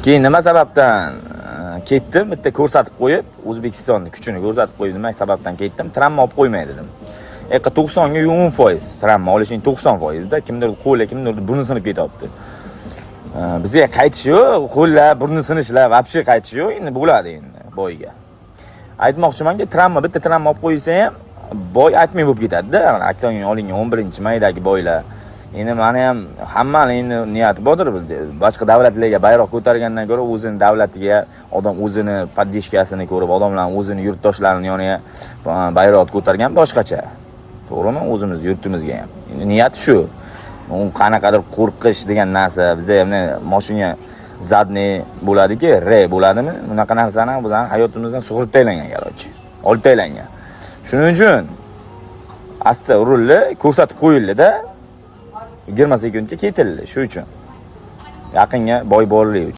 Keyin nima sababdan ketdim, bitta ko'rsatib qo'yib, O'zbekistonning kuchini ko'rsatib qo'yib, nima sababdan ketdim? Tramma olib qo'ymay dedim. 90 ga 10%, tramma olishing 90% da, kimdir qo'li, kimdir burni sinib ketyapti. Bizga qaytish yo'q, qo'llar, burni sinishlar, vobshe qaytish yo'q, endi bo'ladi endi boyga. Aytmoqchimanki, bitta tramma olib qo'ysa ham boy aytmay bo'lib ketadi-da. Aktoning olingan 11-maydagi boylar. Endi meni ham hammani endi niyati bordir, boshqa davlatlarga bayroq ko'targandan ko'ra o'zining davlatiga, odam o'zini poddeshkasini ko'rib, odamlar o'zini yurtdoshlarining yoniga bayroq ko'targan boshqacha. To'g'rimi? O'zimiz yurtimizga ham. Niyat shu. U qanaqadir qo'rqish degan narsa, bizga ham mashina zadniy bo'ladiki, bo'ladimi? Bunaqa narsani bizning hayotimizdan sug'urib taylangan, qarochi. Olib taylangan. Shuning uchun asta urildi, ko'rsatib qo'yildi-da. 20 sekundga ketildi, shu uchun. Yaqinga boy borlik uchun.